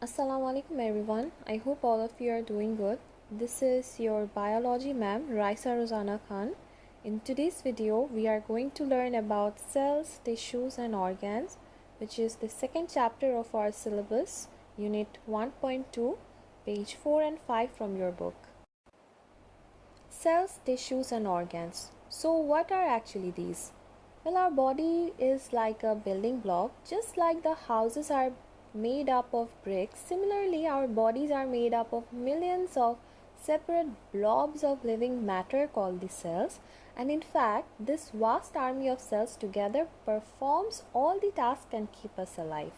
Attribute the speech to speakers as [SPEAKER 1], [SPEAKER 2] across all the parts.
[SPEAKER 1] Assalamu alaikum everyone. I hope all of you are doing good. This is your biology ma'am Raisa Rozana Khan. In today's video, we are going to learn about cells, tissues and organs, which is the second chapter of our syllabus, unit 1.2, page 4 and 5 from your book. Cells, tissues and organs. So what are actually these? Well, our body is like a building block. Just like the houses are made up of bricks, similarly our bodies are made up of millions of separate blobs of living matter called the cells, and in fact this vast army of cells together performs all the tasks and keep us alive.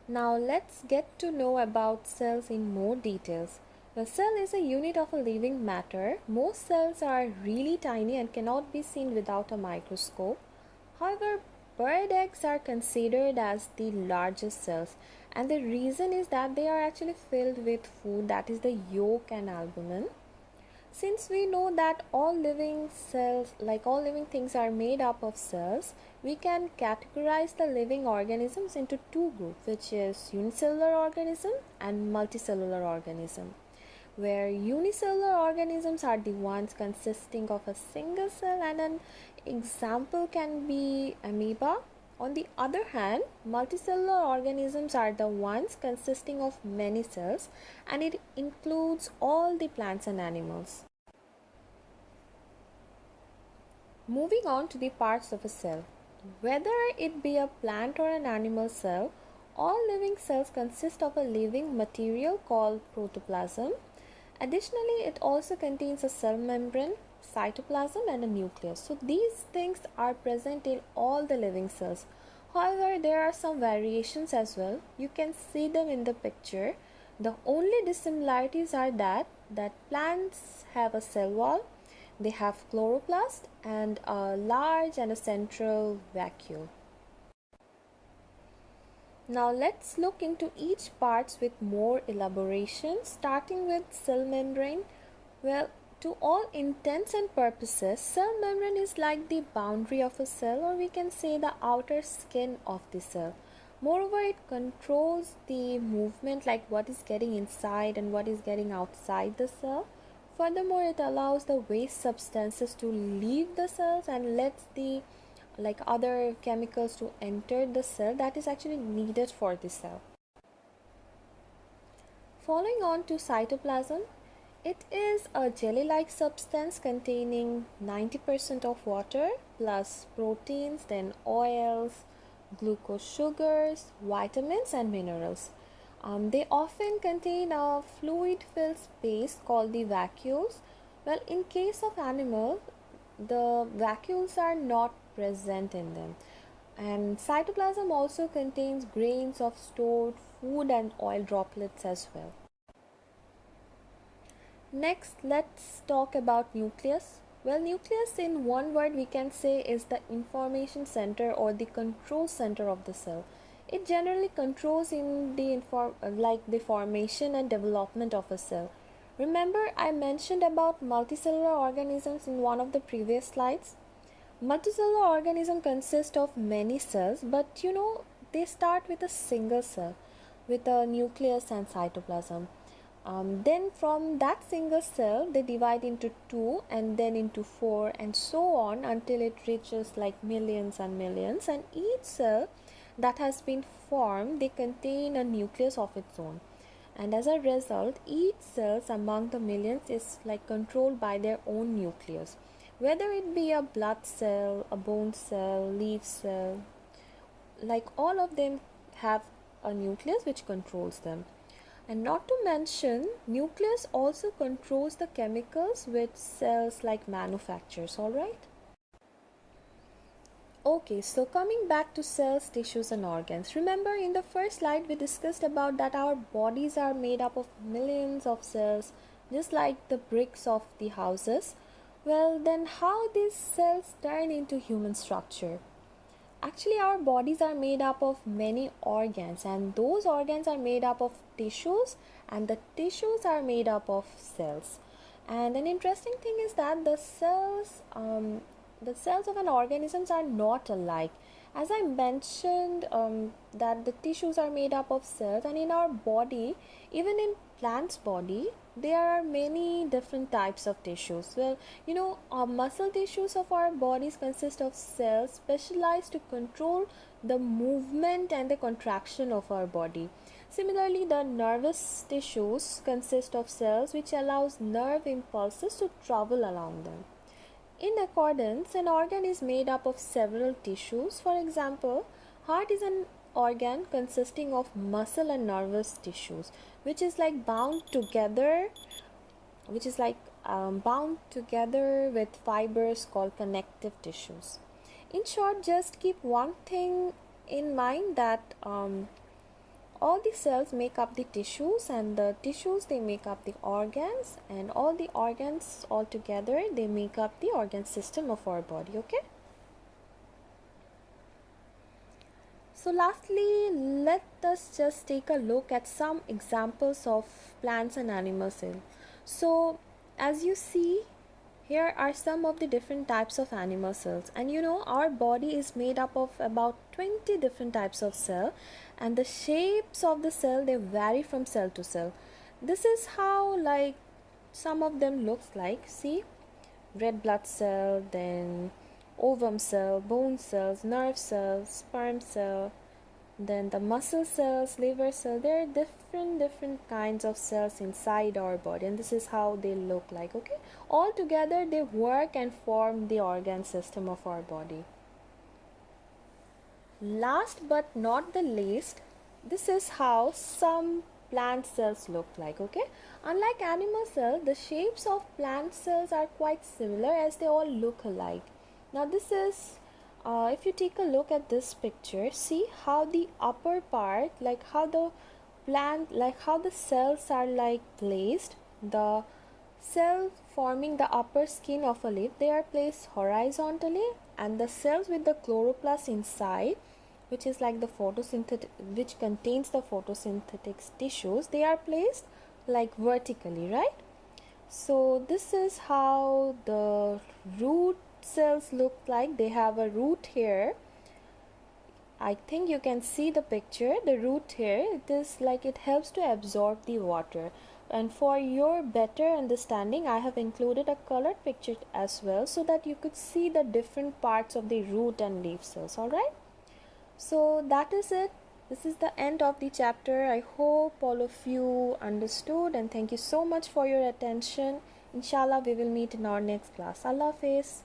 [SPEAKER 1] Now let's get to know about cells in more details. A cell is a unit of a living matter. Most cells are really tiny and cannot be seen without a microscope. However, bird eggs are considered as the largest cells, and the reason is that they are actually filled with food, that is the yolk and albumin. Since we know that all living cells, like all living things, are made up of cells, we can categorize the living organisms into two groups, which is unicellular organism and multicellular organism, where unicellular organisms are the ones consisting of a single cell, and an example can be amoeba. On the other hand, multicellular organisms are the ones consisting of many cells, and it includes all the plants and animals. Moving on to the parts of a cell. Whether it be a plant or an animal cell, all living cells consist of a living material called protoplasm. Additionally, it also contains a cell membrane, cytoplasm, and a nucleus. So these things are present in all the living cells. However, there are some variations as well. You can see them in the picture. The only dissimilarities are that plants have a cell wall, they have chloroplast and a large and a central vacuole. Now let's look into each parts with more elaboration, starting with cell membrane. Well, to all intents and purposes, cell membrane is like the boundary of a cell, or we can say the outer skin of the cell. Moreover, it controls the movement, like what is getting inside and what is getting outside the cell. Furthermore, it allows the waste substances to leave the cells and lets the other chemicals to enter the cell that is actually needed for the cell. Following on to cytoplasm, it is a jelly-like substance containing 90% of water plus proteins, then oils, glucose sugars, vitamins and minerals. They often contain a fluid-filled space called the vacuoles. Well, in case of animals, the vacuoles are not present in them. And cytoplasm also contains grains of stored food and oil droplets as well. Next, let's talk about nucleus. Well, nucleus in one word we can say is the information center or the control center of the cell. It generally controls in the the formation and development of a cell. Remember I mentioned about multicellular organisms in one of the previous slides? Multicellular organism consist of many cells, but they start with a single cell with a nucleus and cytoplasm. Then from that single cell they divide into two and then into four and so on until it reaches like millions and millions, and each cell that has been formed, they contain a nucleus of its own, and as a result each cells among the millions is like controlled by their own nucleus, whether it be a blood cell, a bone cell, leaf cell, like all of them have a nucleus which controls them. And not to mention, nucleus also controls the chemicals which cells like manufactures, alright? Okay, so coming back to cells, tissues and organs. Remember in the first slide we discussed about that our bodies are made up of millions of cells, just like the bricks of the houses. Well, then how these cells turn into human structure? Actually, our bodies are made up of many organs, and those organs are made up of tissues, and the tissues are made up of cells. And an interesting thing is that the cells of an organisms are not alike, As I mentioned, that the tissues are made up of cells, and in our body, even in plants' body, there are many different types of tissues. Well, our muscle tissues of our bodies consist of cells specialized to control the movement and the contraction of our body. Similarly, the nervous tissues consist of cells which allows nerve impulses to travel along them. In accordance, an organ is made up of several tissues. For example, heart is an organ consisting of muscle and nervous tissues, which is like bound together, bound together with fibers called connective tissues. In short, just keep one thing in mind, that all the cells make up the tissues, and the tissues they make up the organs, and all the organs all together they make up the organ system of our body. Okay, so lastly, let us just take a look at some examples of plants and animal cells. So as you see, here are some of the different types of animal cells, and our body is made up of about 20 different types of cell, and the shapes of the cell they vary from cell to cell. This is how like some of them looks like. See, red blood cell, then ovum cell, bone cells, nerve cells, sperm cell, then the muscle cells, liver cell. There are different kinds of cells inside our body, and this is how they look like. Okay, all together they work and form the organ system of our body. Last but not the least, this is how some plant cells look like. Okay, unlike animal cells, the shapes of plant cells are quite similar as they all look alike. Now this is if you take a look at this picture, see how the upper part, like how the plant, like how the cells are like placed. The cells forming the upper skin of a leaf, they are placed horizontally, and the cells with the chloroplast inside, which is like the photosynthetic, which contains the photosynthetic tissues, they are placed like vertically, right? So this is how the root cells look like. They have a root here. I think you can see the picture. The root here, it is like it helps to absorb the water. And for your better understanding, I have included a colored picture as well, so that you could see the different parts of the root and leaf cells. Alright, so that is it. This is the end of the chapter. I hope all of you understood, and thank you so much for your attention. Inshallah, we will meet in our next class. Allah Hafiz.